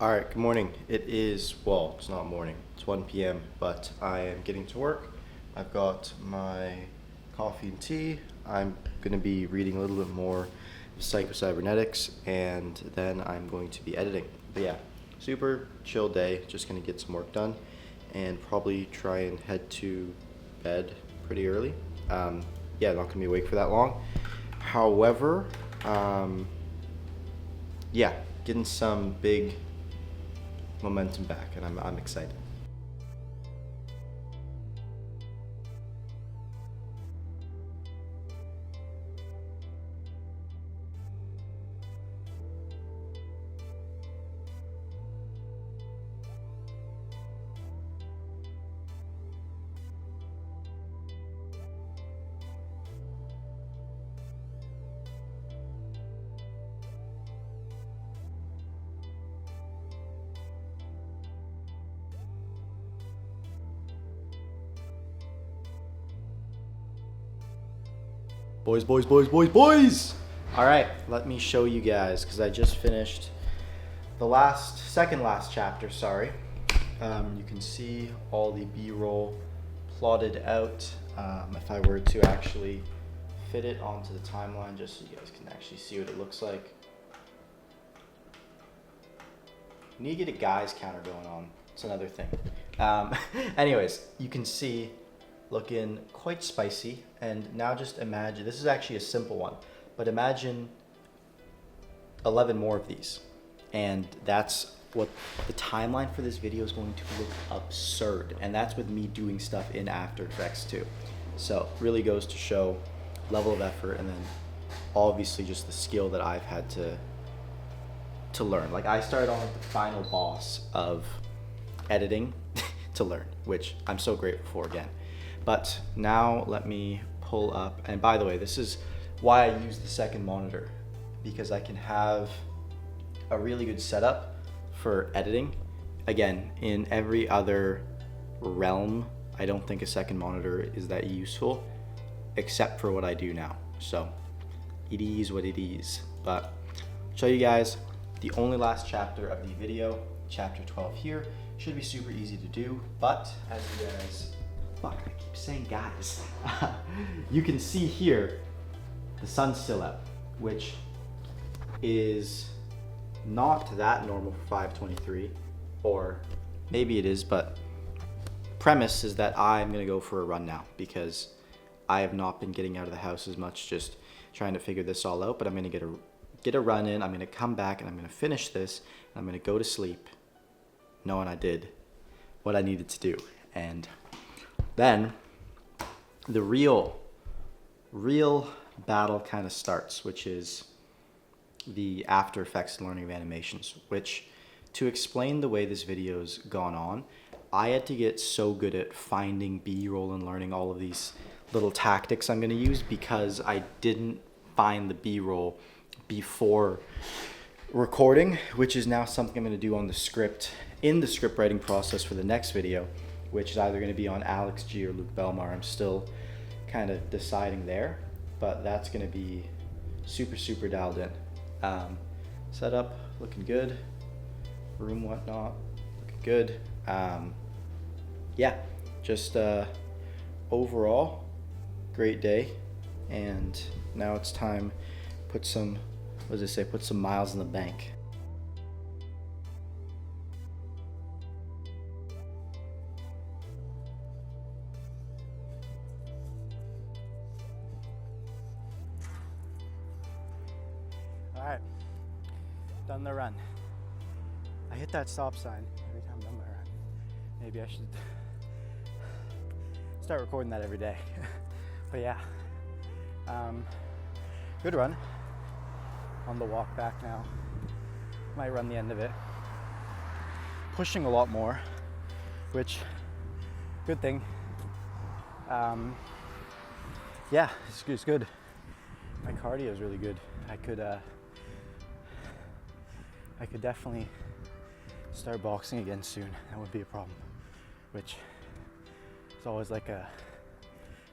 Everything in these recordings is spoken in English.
All right, good morning. It is, well, it's not morning, it's 1 p.m., but I am getting to work. I've got my coffee and tea. I'm going to be reading a little bit more psychocybernetics, and then I'm going to be editing. But yeah, super chill day, just going to get some work done and probably try and head to bed pretty early. Yeah, not going to be awake for that long. However, yeah, getting some big momentum back, and I'm excited. Boys, boys, boys, boys, boys! All right, let me show you guys, because I just finished the second last chapter, sorry. You can see all the B-roll plotted out. If I were to actually fit it onto the timeline, just so you guys can actually see what it looks like. You need to get a guys counter going on. It's another thing. Anyways, you can see looking quite spicy. And now just imagine, this is actually a simple one, but imagine 11 more of these. And that's what the timeline for this video is going to look absurd. And that's with me doing stuff in After Effects too. So really goes to show level of effort, and then obviously just the skill that I've had to learn. Like, I started on the final boss of editing to learn, which I'm so grateful for again. But now let me pull up, and by the way, this is why I use the second monitor, because I can have a really good setup for editing. Again, in every other realm, I don't think a second monitor is that useful, except for what I do now. So it is what it is. But I'll show you guys the only last chapter of the video, chapter 12 here. Should be super easy to do, but as you guys, fuck, I keep saying guys. You can see here, the sun's still out, which is not that normal for 5:23, or maybe it is, but premise is that I'm gonna go for a run now, because I have not been getting out of the house as much, just trying to figure this all out. But I'm gonna get a run in, I'm gonna come back, and I'm gonna finish this, and I'm gonna go to sleep knowing I did what I needed to do. And then the real battle kind of starts, which is the After Effects learning of animations, which, to explain the way this video's gone on, I had to get so good at finding B-roll and learning all of these little tactics I'm going to use, because I didn't find the B-roll before recording, which is now something I'm going to do on the script, in the script writing process for the next video, which is either going to be on Alex G or Luke Belmar. I'm still kind of deciding there, but that's going to be super dialed in. Setup looking good, room whatnot looking good. Yeah, just overall great day, and now it's time put some, what does it say, put some miles in the bank. All right, done the run. I hit that stop sign every time I'm done my run. Maybe I should start recording that every day. But yeah, good run. On the walk back now. Might run the end of it. Pushing a lot more, which, good thing. Yeah, it's good. My cardio is really good. I could definitely start boxing again soon. That would be a problem, which is always like a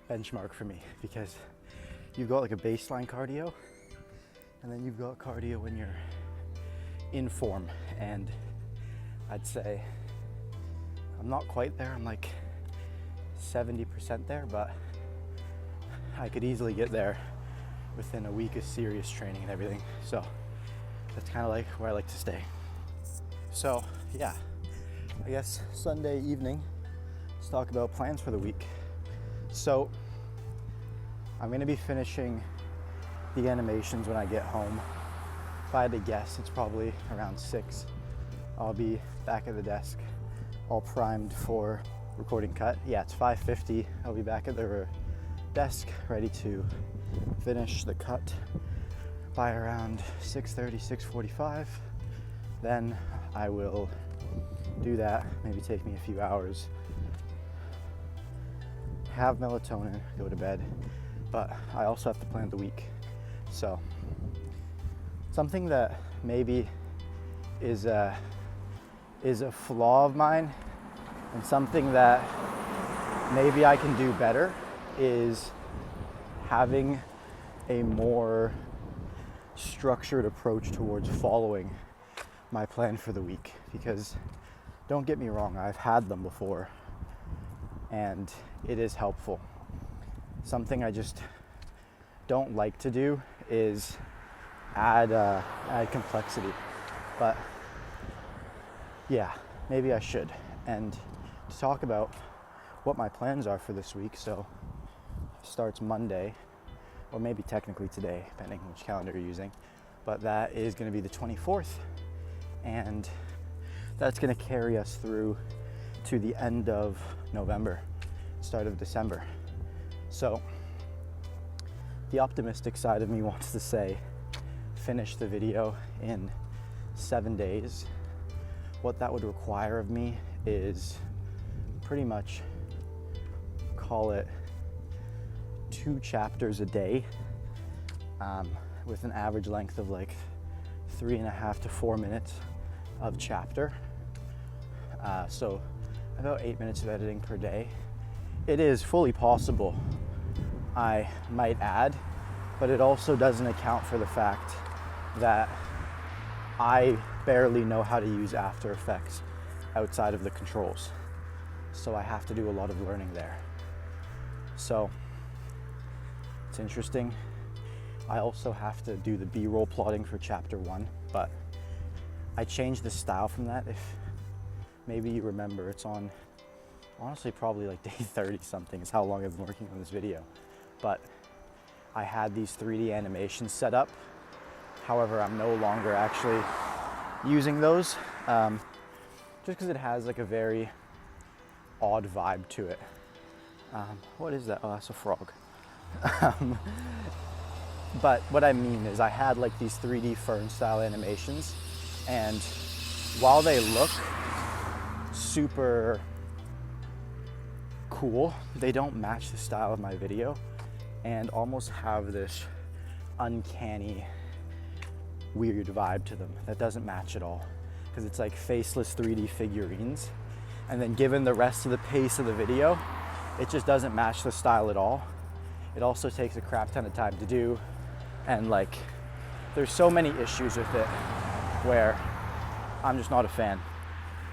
benchmark for me, because you've got like a baseline cardio, and then you've got cardio when you're in form, and I'd say I'm not quite there. I'm like 70% there, but I could easily get there within a week of serious training and everything. So that's kind of like where I like to stay. So yeah, I guess Sunday evening, let's talk about plans for the week. So I'm gonna be finishing the animations when I get home. If I had to guess, it's probably around 6. I'll be back at the desk, all primed for recording cut. Yeah, it's 5:50. I'll be back at the desk, ready to finish the cut by around 6:30, 6:45. Then I will do that, maybe take me a few hours, have melatonin, go to bed. But I also have to plan the week. So something that maybe is a flaw of mine, and something that maybe I can do better, is having a more structured approach towards following my plan for the week. Because don't get me wrong, I've had them before and it is helpful. Something I just don't like to do is add complexity, but yeah, maybe I should. And to talk about what my plans are for this week, so it starts Monday, or maybe technically today, depending which calendar you're using, but that is going to be the 24th, and that's going to carry us through to the end of November, start of December. So the optimistic side of me wants to say finish the video in 7 days. What that would require of me is pretty much, call it 2 chapters a day, with an average length of like 3.5 to 4 minutes of chapter. So about 8 minutes of editing per day. It is fully possible, I might add, but it also doesn't account for the fact that I barely know how to use After Effects outside of the controls. So I have to do a lot of learning there. So it's interesting. I also have to do the B-roll plotting for chapter 1, but I changed the style from that. If maybe you remember, it's on, honestly, probably like day 30 something is how long I've been working on this video. But I had these 3D animations set up. However, I'm no longer actually using those, just because it has like a very odd vibe to it. What is that? Oh, that's a frog. But what I mean is I had like these 3D fern style animations, and while they look super cool, they don't match the style of my video and almost have this uncanny, weird vibe to them that doesn't match at all, because it's like faceless 3D figurines, and then given the rest of the pace of the video, it just doesn't match the style at all. It also takes a crap ton of time to do, and like there's so many issues with it where I'm just not a fan.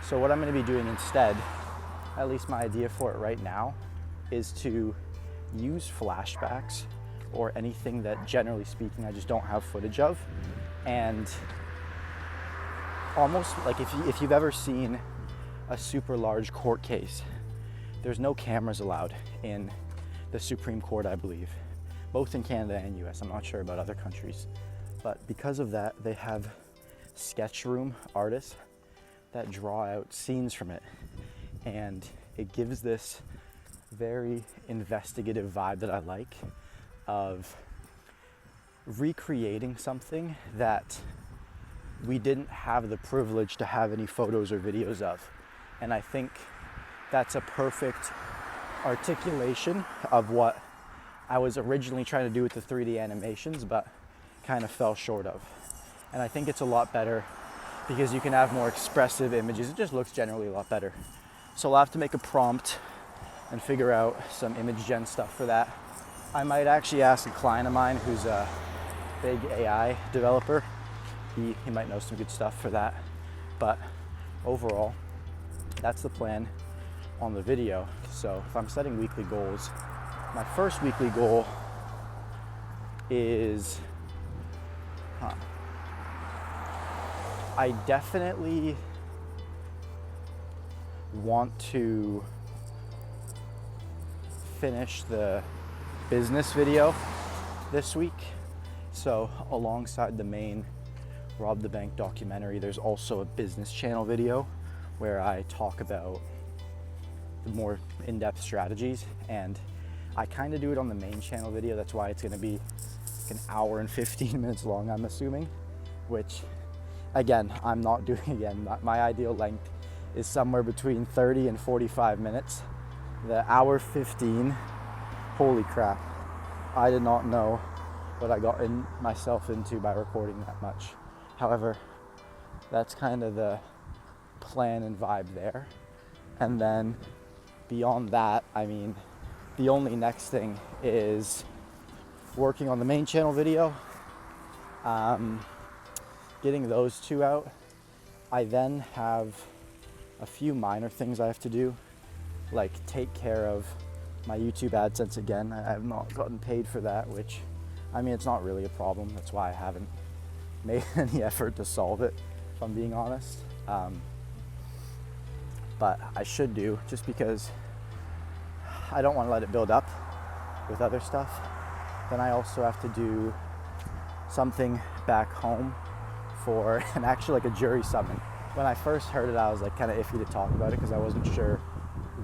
So what I'm going to be doing instead, at least my idea for it right now, is to use flashbacks or anything that, generally speaking, I just don't have footage of. And almost like if you've ever seen a super large court case, there's no cameras allowed in the Supreme Court, I believe, both in Canada and US. I'm not sure about other countries, but because of that, they have sketch room artists that draw out scenes from it, and it gives this very investigative vibe that I like, of recreating something that we didn't have the privilege to have any photos or videos of. And I think that's a perfect articulation of what I was originally trying to do with the 3D animations, but kind of fell short of. And I think it's a lot better because you can have more expressive images. It just looks generally a lot better. So I'll have to make a prompt and figure out some image gen stuff for that. I might actually ask a client of mine who's a big AI developer. He might know some good stuff for that. But overall, that's the plan on the video. So if I'm setting weekly goals, my first weekly goal is, I definitely want to finish the business video this week. So alongside the main Rob the Bank documentary, there's also a business channel video where I talk about the more in-depth strategies, and I kind of do it on the main channel video. That's why it's going to be like an hour and 15 minutes long, I'm assuming, which again, I'm not doing again. My ideal length is somewhere between 30 and 45 minutes. The hour 15, holy crap. I did not know what I got myself into by recording that much. However, that's kind of the plan and vibe there. And then beyond that, I mean, the only next thing is working on the main channel video, getting those two out. I then have a few minor things I have to do, like take care of my YouTube AdSense again. I have not gotten paid for that, which, I mean, it's not really a problem. That's why I haven't made any effort to solve it, if I'm being honest. But I should do, just because I don't want to let it build up with other stuff. Then I also have to do something back home for actually like a jury summon. When I first heard it, I was like kind of iffy to talk about it because I wasn't sure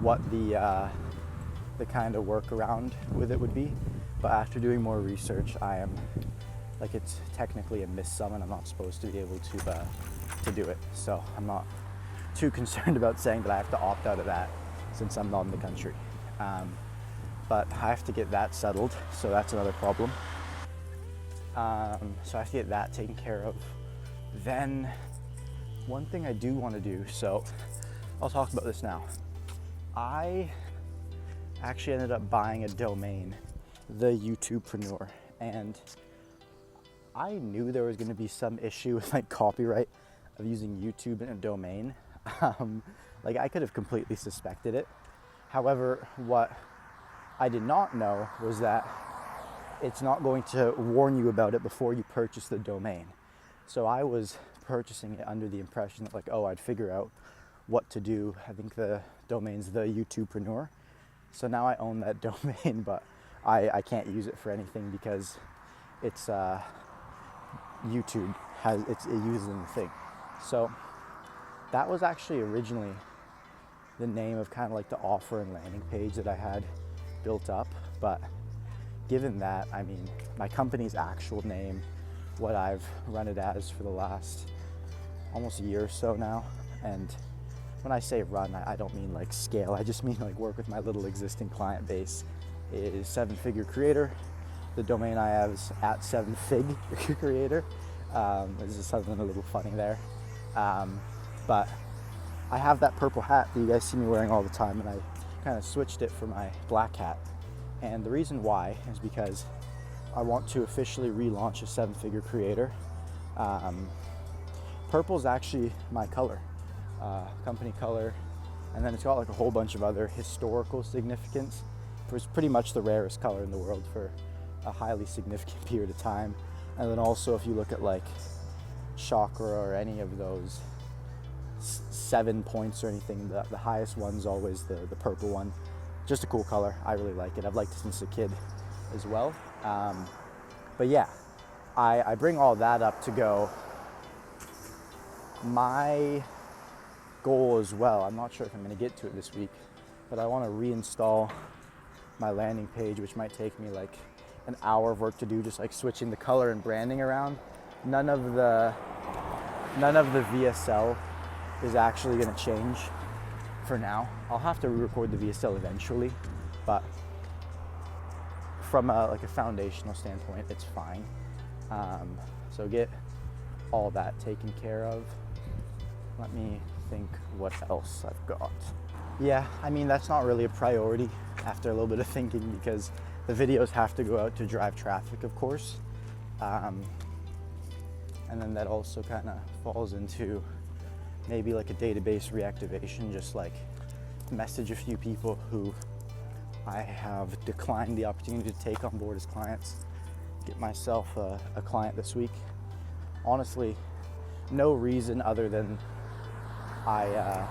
what the kind of workaround with it would be. But after doing more research, I am like, it's technically a missed summon. I'm not supposed to be able to do it. So I'm not too concerned about saying that I have to opt out of that since I'm not in the country. But I have to get that settled, so that's another problem. So I have to get that taken care of. Then one thing I do want to do, so I'll talk about this now. I actually ended up buying a domain, the YouTubepreneur, and I knew there was going to be some issue with like copyright of using YouTube in a domain. Like, I could have completely suspected it. However, what I did not know was that it's not going to warn you about it before you purchase the domain. So I was purchasing it under the impression that, like, oh, I'd figure out what to do. I think the domain's the YouTubepreneur. So now I own that domain, but I can't use it for anything because it's YouTube it uses in the thing. So that was actually originally the name of kind of like the offer and landing page that I had built up. But given that, I mean, my company's actual name, what I've run it as for the last almost a year or so now, and when I say run, I don't mean like scale, I just mean like work with my little existing client base, is 7-Figure Creator. The domain I have is at 7-Fig Creator. This is something a little funny there. But I have that purple hat that you guys see me wearing all the time, and I kind of switched it for my black hat. And the reason why is because I want to officially relaunch a 7-Figure Creator. Purple is actually my color, company color, and then it's got like a whole bunch of other historical significance. It was pretty much the rarest color in the world for a highly significant period of time. And then also, if you look at like chakra or any of those 7 points or anything, the highest one's always the purple one. Just a cool color. I really like it. I've liked it since a kid as well. But yeah, I bring all that up to go. My goal as well, I'm not sure if I'm going to get to it this week, but I want to reinstall my landing page, which might take me like an hour of work to do, just like switching the color and branding around. None of the VSL is actually going to change for now. I'll have to re-record the VSL eventually, but from a foundational standpoint, it's fine. So get all that taken care of. Let me think what else I've got. Yeah, I mean, that's not really a priority after a little bit of thinking, because the videos have to go out to drive traffic, of course. And then that also kind of falls into maybe like a database reactivation, just like message a few people who I have declined the opportunity to take on board as clients, get myself a client this week. Honestly, no reason other than I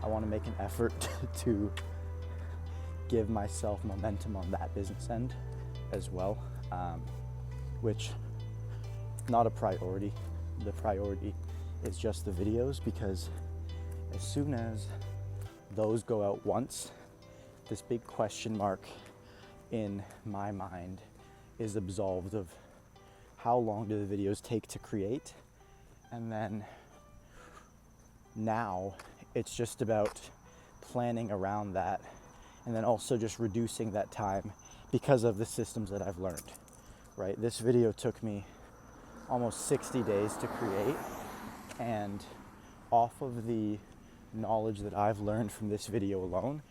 want to make an effort to give myself momentum on that business end as well, which not a priority. The priority is just the videos, because as soon as those go out once, this big question mark in my mind is absolved of how long do the videos take to create, and then now it's just about planning around that, and then also just reducing that time because of the systems that I've learned, right? This video took me almost 60 days to create, and off of the knowledge that I've learned from this video alone,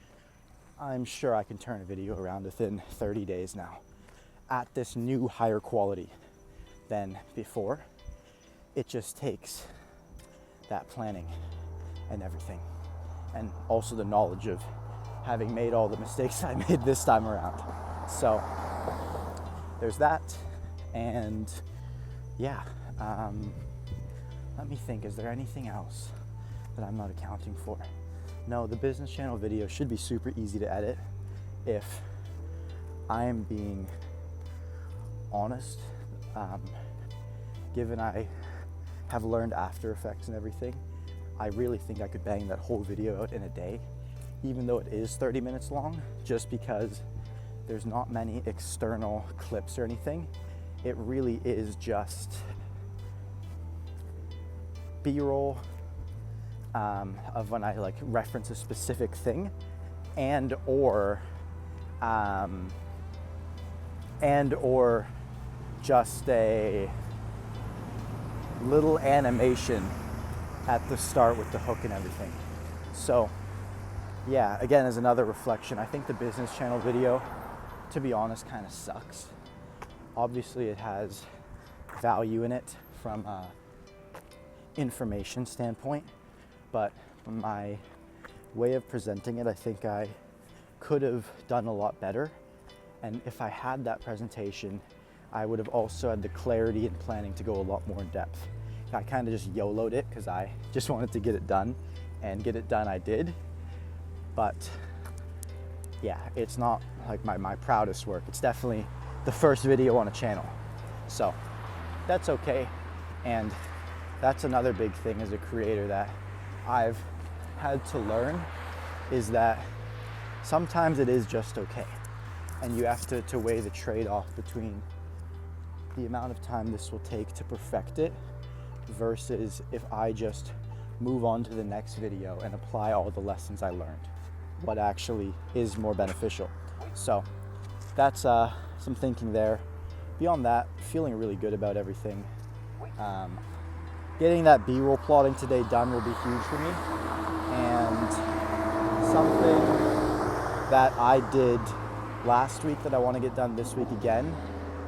I'm sure I can turn a video around within 30 days now at this new higher quality than before. It just takes that planning and everything, and also the knowledge of having made all the mistakes I made this time around. So there's that. And yeah, let me think, is there anything else that I'm not accounting for? No, the business channel video should be super easy to edit if I am being honest. Given I have learned After Effects and everything, I really think I could bang that whole video out in a day, even though it is 30 minutes long, just because there's not many external clips or anything. It really is just B-roll of when I like reference a specific thing, and or just a little animation at the start with the hook and everything. So yeah, again, as another reflection, I think the business channel video, to be honest, kind of sucks. Obviously it has value in it from a information standpoint, but my way of presenting it, I think I could have done a lot better. And if I had that presentation, I would have also had the clarity and planning to go a lot more in depth. I kind of just YOLO'd it because I just wanted to get it done, and get it done I did. But yeah, it's not like my proudest work. It's definitely the first video on a channel. So that's okay. And that's another big thing as a creator that I've had to learn, is that sometimes it is just okay. And you have to weigh the trade-off between the amount of time this will take to perfect it versus if I just move on to the next video and apply all the lessons I learned, what actually is more beneficial. So that's some thinking there. Beyond that, feeling really good about everything. Getting that B-roll plotting today done will be huge for me. And something that I did last week that I want to get done this week again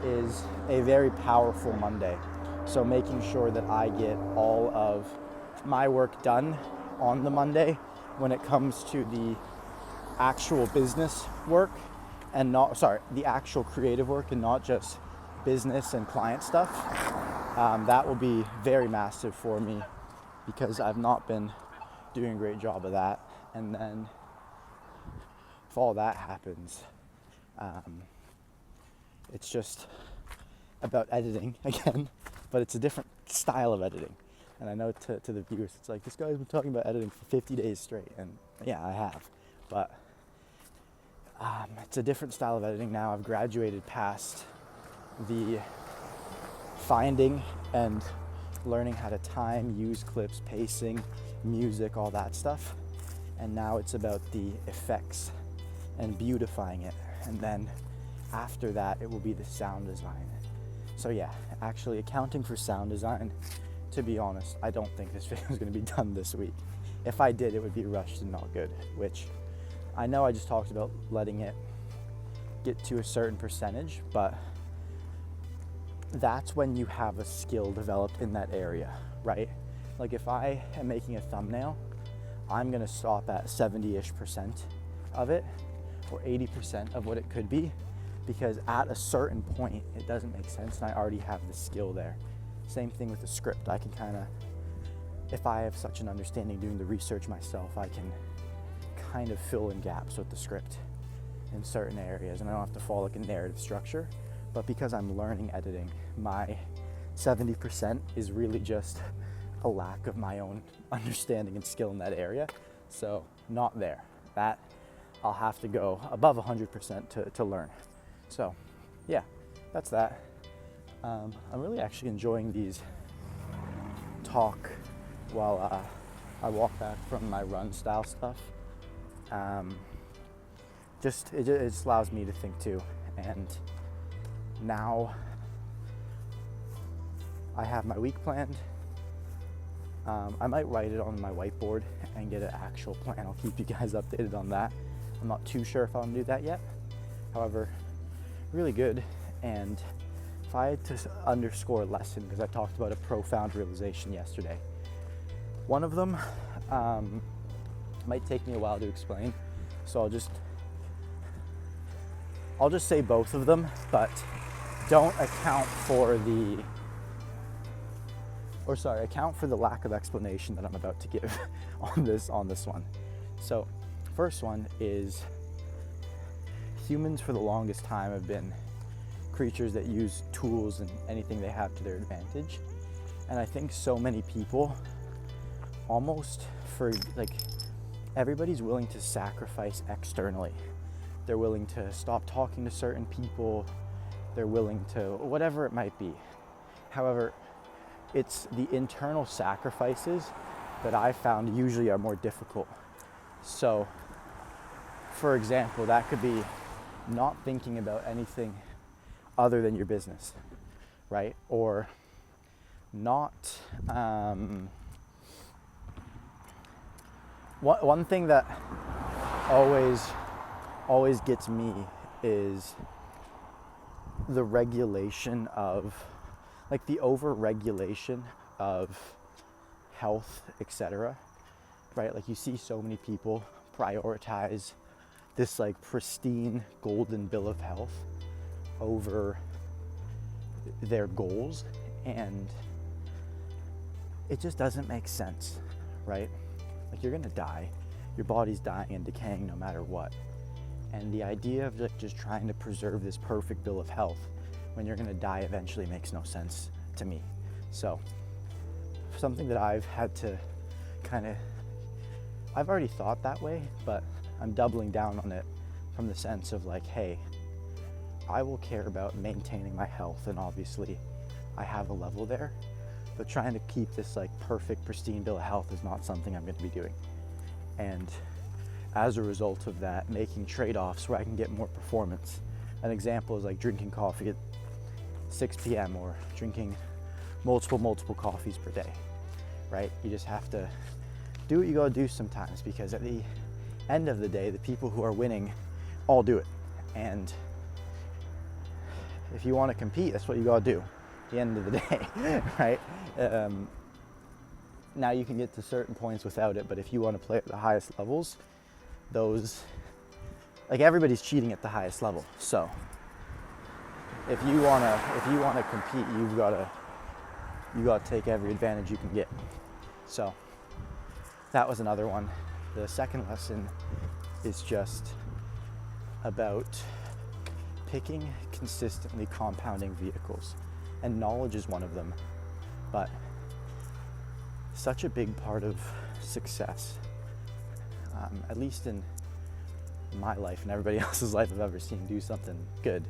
is a very powerful Monday. So making sure that I get all of my work done on the Monday when it comes to the actual business work, and the actual creative work, and not just business and client stuff. That will be very massive for me because I've not been doing a great job of that. And then if all that happens, it's just about editing again, but it's a different style of editing. And I know to the viewers, it's like, this guy's been talking about editing for 50 days straight. And yeah, I have. But it's a different style of editing now. I've graduated past the finding and learning how to time, use clips, pacing, music, all that stuff. And now it's about the effects and beautifying it. And then after that, it will be the sound design. So yeah, actually accounting for sound design, to be honest, I don't think this video is going to be done this week. If I did, it would be rushed and not good, which I know I just talked about letting it get to a certain percentage, but that's when you have a skill developed in that area, right? Like if I am making a thumbnail, I'm gonna stop at 70-ish% of it, or 80% of what it could be, because at a certain point, it doesn't make sense and I already have the skill there. Same thing with the script. I can kind of, if I have such an understanding doing the research myself, I can kind of fill in gaps with the script in certain areas, and I don't have to follow like a narrative structure. But because I'm learning editing, my 70% is really just a lack of my own understanding and skill in that area. So not there. That I'll have to go above 100% to learn. So yeah, that's that. I'm really actually enjoying these talk while I walk back from my run style stuff. It just allows me to think too. And now I have my week planned. I might write it on my whiteboard and get an actual plan. I'll keep you guys updated on that. I'm not too sure if I'll do that yet. However, really good. And if I had to underscore a lesson, because I talked about a profound realization yesterday, one of them might take me a while to explain, so I'll just say both of them, but don't account for account for the lack of explanation that I'm about to give on this one. So first one is, humans for the longest time have been creatures that use tools and anything they have to their advantage. And I think so many people, almost for like, everybody's willing to sacrifice externally. They're willing to stop talking to certain people. They're willing to, whatever it might be. However, it's the internal sacrifices that I found usually are more difficult. So, for example, that could be not thinking about anything other than your business, right? Or not, one thing that always gets me is the regulation of, like the over-regulation of health, etc., right? Like you see so many people prioritize this like pristine golden bill of health over their goals, and it just doesn't make sense, right? Like you're gonna die, your body's dying and decaying no matter what. And the idea of just trying to preserve this perfect bill of health when you're gonna die eventually makes no sense to me. So something that I've had to I've already thought that way, but I'm doubling down on it from the sense of like, hey, I will care about maintaining my health, and obviously I have a level there, but trying to keep this like perfect, pristine bill of health is not something I'm gonna be doing. And as a result of that, making trade-offs where I can get more performance. An example is like drinking coffee at 6 p.m. or drinking multiple coffees per day, right? You just have to do what you gotta do sometimes, because at the end of the day, the people who are winning all do it. And if you want to compete, that's what you gotta do at the end of the day, right? Now you can get to certain points without it, but if you want to play at the highest levels, those, like everybody's cheating at the highest level. So if you wanna compete, you gotta take every advantage you can get. So that was another one. The second lesson is just about picking consistently compounding vehicles, and knowledge is one of them. But such a big part of success, at least in my life and everybody else's life I've ever seen do something good,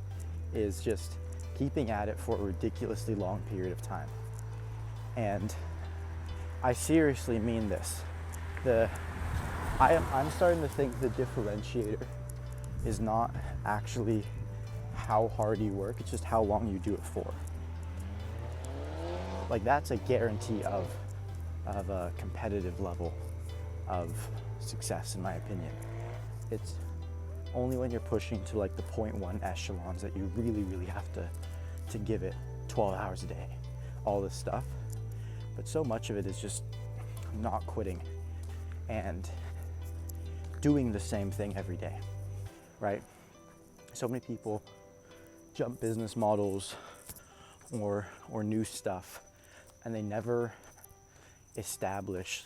is just keeping at it for a ridiculously long period of time. And I seriously mean this. I'm starting to think the differentiator is not actually how hard you work, it's just how long you do it for. Like that's a guarantee of a competitive level of success, in my opinion. It's only when you're pushing to like the 0.1 echelons that you really have to give it 12 hours a day, all this stuff. but so much of it is just not quitting and doing the same thing every day, right? So many people jump business models or new stuff, and they never establish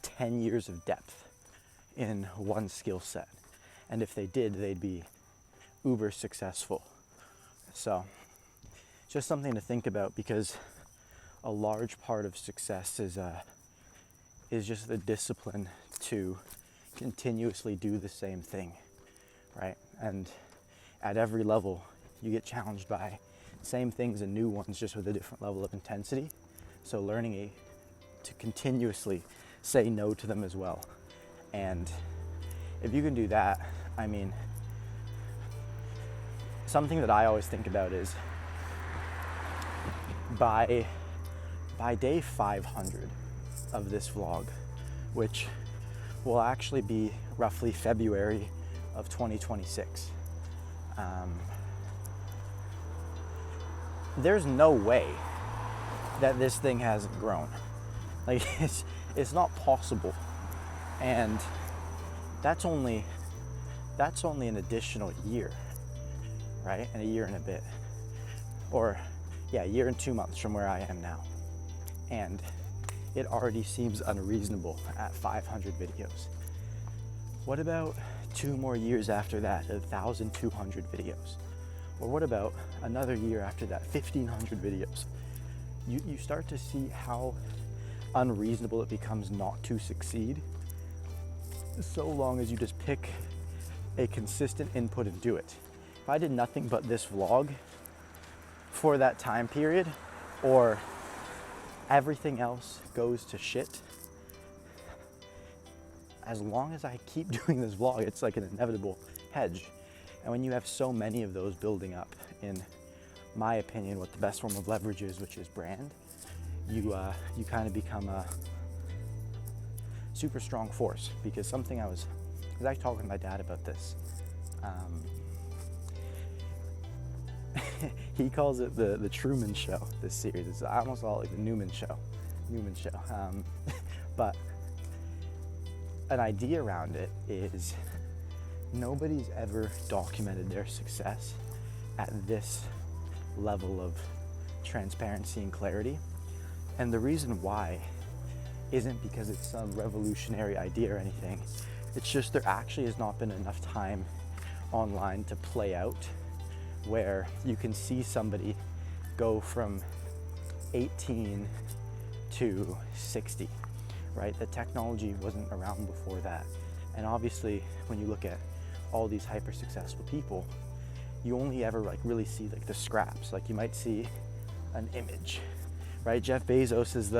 10 years of depth in one skill set. And if they did, they'd be uber successful. So just something to think about, because a large part of success is just the discipline to continuously do the same thing, right? And at every level, you get challenged by same things and new ones, just with a different level of intensity. So learning to continuously say no to them as well. And if you can do that, I mean, something that I always think about is by day 500 of this vlog, which will actually be roughly February of 2026, there's no way that this thing hasn't grown. Like, it's not possible. And that's only an additional year, right? And a year and a bit. Or yeah, a year and 2 months from where I am now. And it already seems unreasonable at 500 videos. What about 2 more years after that, 1,200 videos? Or what about another year after that, 1,500 videos? You start to see how unreasonable it becomes not to succeed, so long as you just pick a consistent input and do it. If I did nothing but this vlog for that time period, or everything else goes to shit, as long as I keep doing this vlog, it's like an inevitable hedge. And when you have so many of those building up, in my opinion, what the best form of leverage is, which is brand, you kind of become a super strong force. Because something I was actually talking to my dad about this. He calls it the Truman Show, this series. I almost call it like the Newman Show. But an idea around it is, nobody's ever documented their success at this level of transparency and clarity. And the reason why isn't because it's some revolutionary idea or anything. It's just there actually has not been enough time online to play out where you can see somebody go from 18 to 60, right? The technology wasn't around before that. And obviously, when you look at all these hyper successful people, you only ever really see the scraps. Like, you might see an image, right? Jeff Bezos is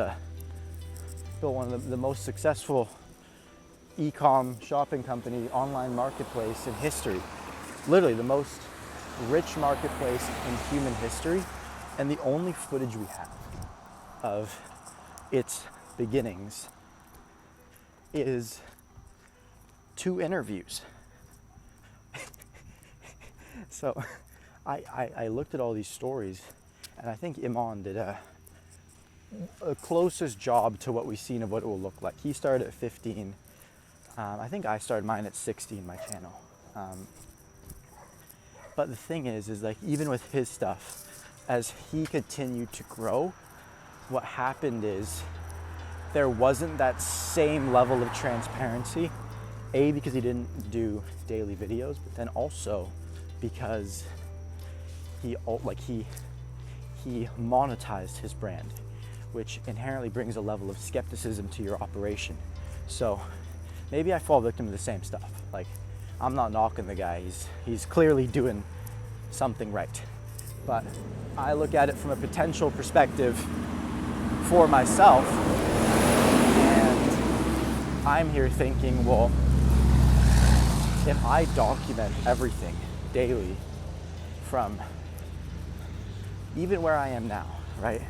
built one of the most successful e-com shopping company, online marketplace in history. Literally the most rich marketplace in human history. And the only footage we have of its beginnings is 2 interviews. So I looked at all these stories, and I think Iman did a closest job to what we've seen of what it will look like. He started at 15. I think I started mine at 16, my channel. But the thing is like, even with his stuff, as he continued to grow, what happened is there wasn't that same level of transparency. A, because he didn't do daily videos, but then also because he monetized his brand, which inherently brings a level of skepticism to your operation. So maybe I fall victim to the same stuff. Like, I'm not knocking the guy. He's clearly doing something right. But I look at it from a potential perspective for myself, and I'm here thinking, well, if I document everything daily from even where I am now, right?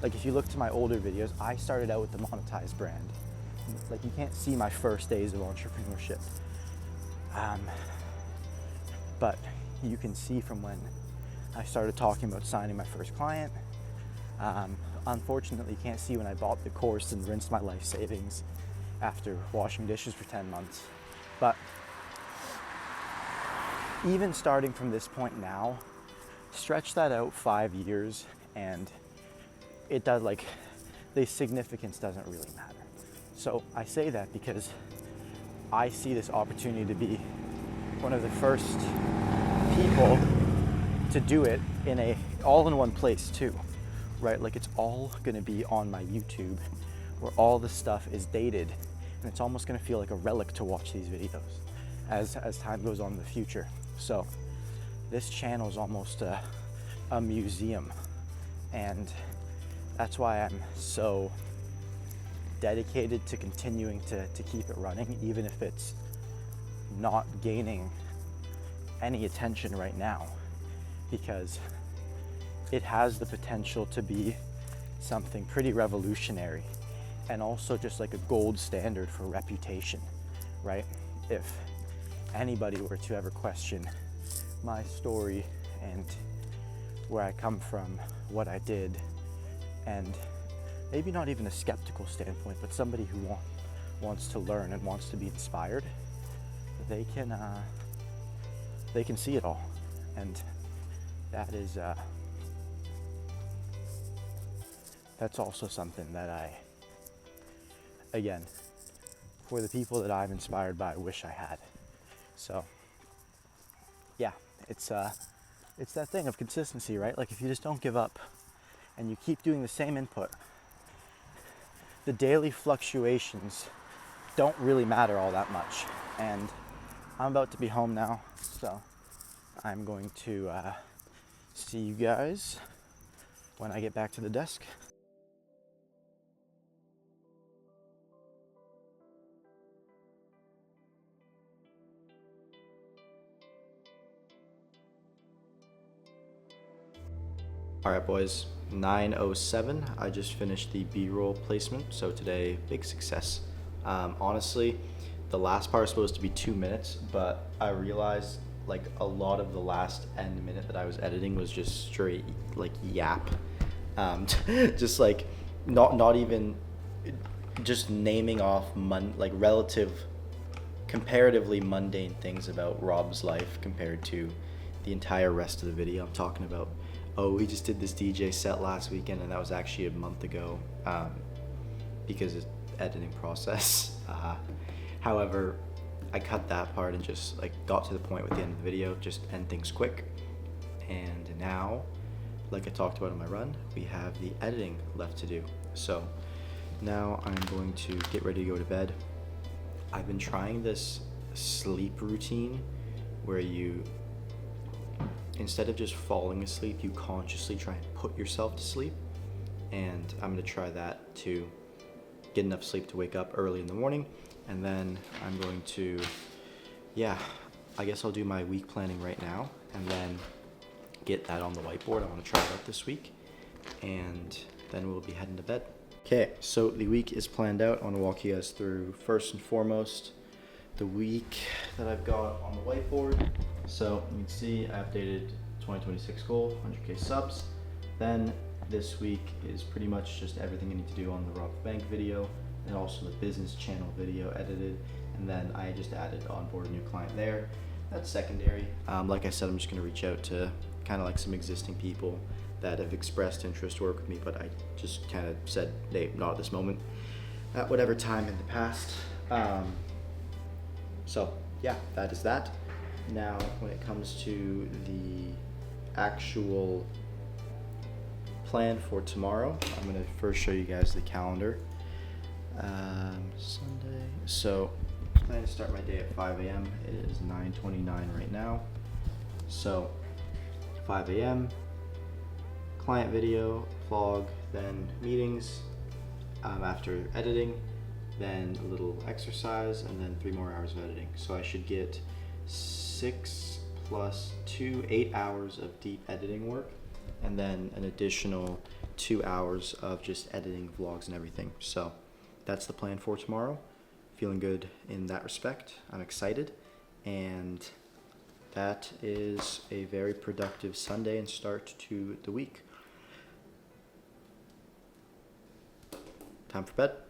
Like, if you look to my older videos, I started out with the monetized brand. Like, you can't see my first days of entrepreneurship. But you can see from when I started talking about signing my first client, unfortunately, you can't see when I bought the course and rinsed my life savings after washing dishes for 10 months. But even starting from this point now, stretch that out 5 years and it does, like, the significance doesn't really matter. So I say that because I see this opportunity to be one of the first people to do it in a all in one place too, right? Like, it's all gonna be on my YouTube where all the stuff is dated, and it's almost gonna feel like a relic to watch these videos as time goes on in the future. So this channel is almost a museum, and that's why I'm so dedicated to continuing to keep it running, even if it's not gaining any attention right now, because it has the potential to be something pretty revolutionary and also just like a gold standard for reputation, right? If anybody were to ever question my story and where I come from, what I did, and maybe not even a skeptical standpoint, but somebody who wants to learn and wants to be inspired, they can see it all. And that is that's also something that again, for the people that I'm inspired by, wish I had. So yeah, it's that thing of consistency, right? Like, if you just don't give up and you keep doing the same input, the daily fluctuations don't really matter all that much. And I'm about to be home now, so I'm going to see you guys when I get back to the desk. All right, boys, 9:07. I just finished the B-roll placement, so today, big success. Honestly, the last part was supposed to be 2 minutes, but I realized like a lot of the last end minute that I was editing was just straight like yap. Just like not even just naming off like comparatively mundane things about Rob's life compared to the entire rest of the video. I'm talking about, oh, we just did this DJ set last weekend, and that was actually a month ago, because it's editing process. However, I cut that part and just like got to the point with the end of the video, just end things quick. And now, like I talked about in my run, we have the editing left to do. So now I'm going to get ready to go to bed. I've been trying this sleep routine where you, instead of just falling asleep, you consciously try and put yourself to sleep. And I'm gonna try that to get enough sleep to wake up early in the morning. And then I'm going to, yeah, I guess I'll do my week planning right now and then get that on the whiteboard. I wanna try it out this week, and then we'll be heading to bed. Okay, so the week is planned out. I wanna walk you guys through, first and foremost, the week that I've got on the whiteboard. So you can see I updated 2026 goal, 100K subs. Then this week is pretty much just everything I need to do on the Rob the Bank video, and also the business channel video edited. And then I just added onboard a new client there. That's secondary. Like I said, I'm just gonna reach out to kind of like some existing people that have expressed interest to work with me, but I just kind of said, hey, not at this moment, at whatever time in the past. So yeah, that is that. Now, when it comes to the actual plan for tomorrow, I'm gonna first show you guys the calendar. Sunday. So, I plan to start my day at 5 a.m. It is 9:29 right now. So, 5 a.m. client video, vlog, then meetings. After editing, then a little exercise, and then 3 more hours of editing. So I should get 6 plus 2, 8 hours of deep editing work, and then an additional 2 hours of just editing vlogs and everything. So that's the plan for tomorrow. Feeling good in that respect. I'm excited, and that is a very productive Sunday and start to the week. Time for bed.